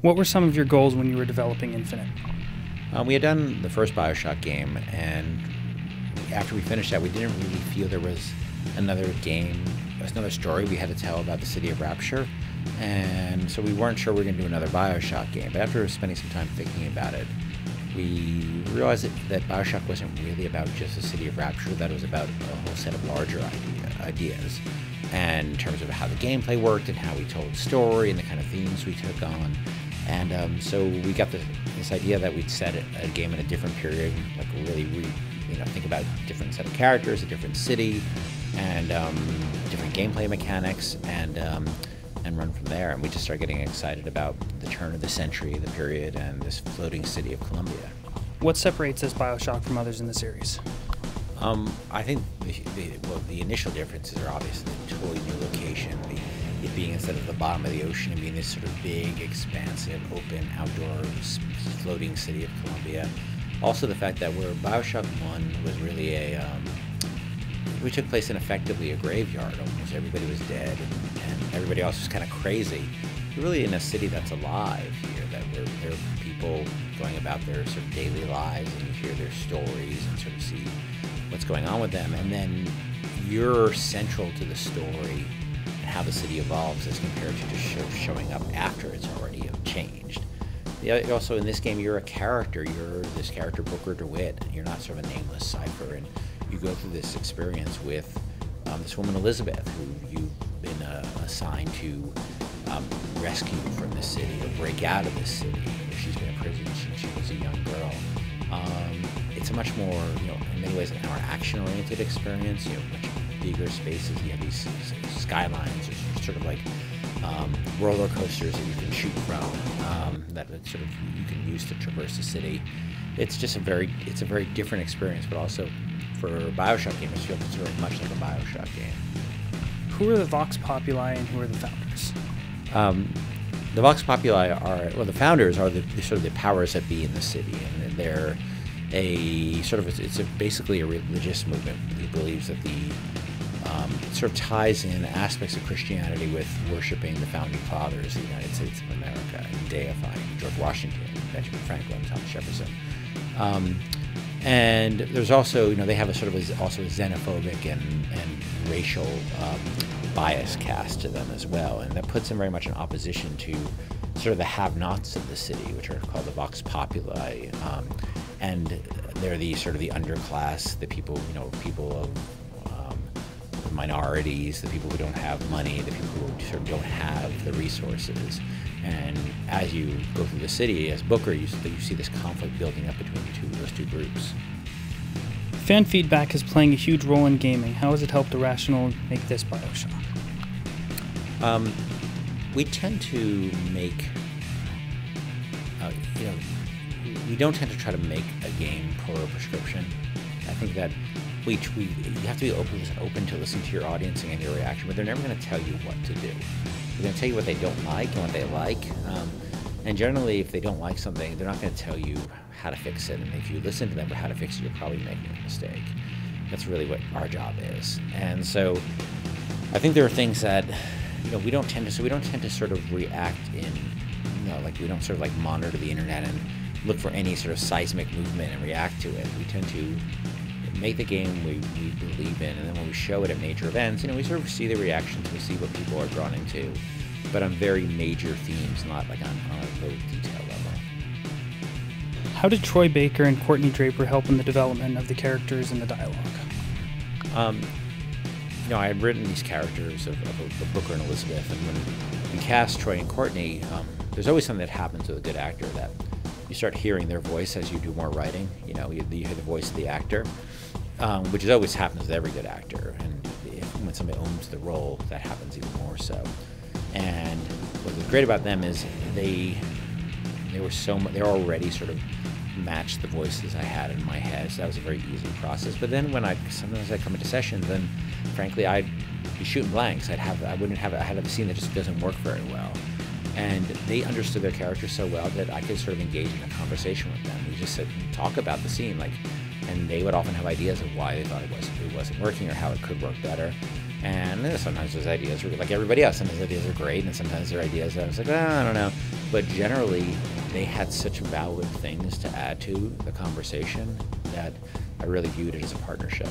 What were some of your goals when you were developing Infinite? We had done the first BioShock game, and after we finished that, we didn't really feel there was another game, another story we had to tell about the City of Rapture, and so we weren't sure we were going to do another BioShock game. But after spending some time thinking about it, we realized that BioShock wasn't really about just the City of Rapture, that it was about a whole set of larger ideas, and in terms of how the gameplay worked and how we told the story and the kind of themes we took on. And so we got this idea that we'd set a game in a different period, like really think about a different set of characters, a different city, and different gameplay mechanics, and run from there. And we just started getting excited about the turn of the century, the period, and this floating city of Columbia. What separates this BioShock from others in the series? I think the initial differences are obviously the totally new location, it being instead of the bottom of the ocean and being this sort of big, expansive, open, outdoor, floating city of Columbia. Also the fact that where BioShock 1 was really we took place in effectively a graveyard. Almost everybody was dead and everybody else was kind of crazy. We're really in a city that's alive here, that there are people going about their sort of daily lives, and you hear their stories and sort of see what's going on with them. And then you're central to the story and how the city evolves as compared to just showing up after it's already changed. Also, in this game, you're a character. You're this character, Booker DeWitt. You're not sort of a nameless cipher, and you go through this experience with this woman, Elizabeth, who you've been assigned to rescue from this city, or break out of this city, where she's been in prison since she was a young girl. It's a much more, in many ways, a more action-oriented experience. Much bigger spaces. You have these skylines, or sort of like roller coasters that you can shoot from, that sort of you can use to traverse the city. It's just a very different experience, but also for BioShock gamers, it feels very much like a BioShock game. Who are the Vox Populi and who are the founders? The Vox Populi the founders are the sort of the powers that be in the city, and they're basically a religious movement who believes that it sort of ties in aspects of Christianity with worshiping the founding fathers of the United States of America and deifying George Washington, Benjamin Franklin, Thomas Jefferson. And there's also, they have also a xenophobic and racial bias cast to them as well, and that puts them very much in opposition to sort of the have-nots of the city, which are called the Vox Populi, and they're the sort of the underclass, the people, people of minorities, the people who don't have money, the people who sort of don't have the resources. And as you go through the city, as Booker, you see this conflict building up between those two groups. Fan feedback is playing a huge role in gaming. How has it helped Irrational make this BioShock? We tend to make, we don't tend to try to make a game per prescription. I think that you have to be open to listen to your audience and get your reaction, but they're never going to tell you what to do. They're going to tell you what they don't like and what they like. And generally, if they don't like something, they're not going to tell you how to fix it. And if you listen to them for how to fix it, you're probably making a mistake. That's really what our job is. And so I think there are things that, we don't tend to sort of react in, we don't sort of monitor the internet and look for any sort of seismic movement and react to it. We tend to make the game we believe in, and then when we show it at major events, we sort of see the reactions, we see what people are drawn into, but on very major themes, not like on a low detail level. How did Troy Baker and Courtney Draper help in the development of the characters and the dialogue? I had written these characters of Booker and Elizabeth, and when we cast Troy and Courtney, there's always something that happens with a good actor, that you start hearing their voice as you do more writing. You hear the voice of the actor, which always happens with every good actor. And when somebody owns the role, that happens even more so. And what was great about them is they already sort of matched the voices I had in my head, so that was a very easy process. But then sometimes I'd come into sessions, and frankly, I'd be shooting blanks. I had a scene that just doesn't work very well. And they understood their characters so well that I could sort of engage in a conversation with them. We just talk about the scene, and they would often have ideas of why they thought it wasn't working or how it could work better. And sometimes those ideas are like everybody else. Sometimes ideas are great, and sometimes their ideas I was like, I don't know. But generally, they had such valid things to add to the conversation that I really viewed it as a partnership.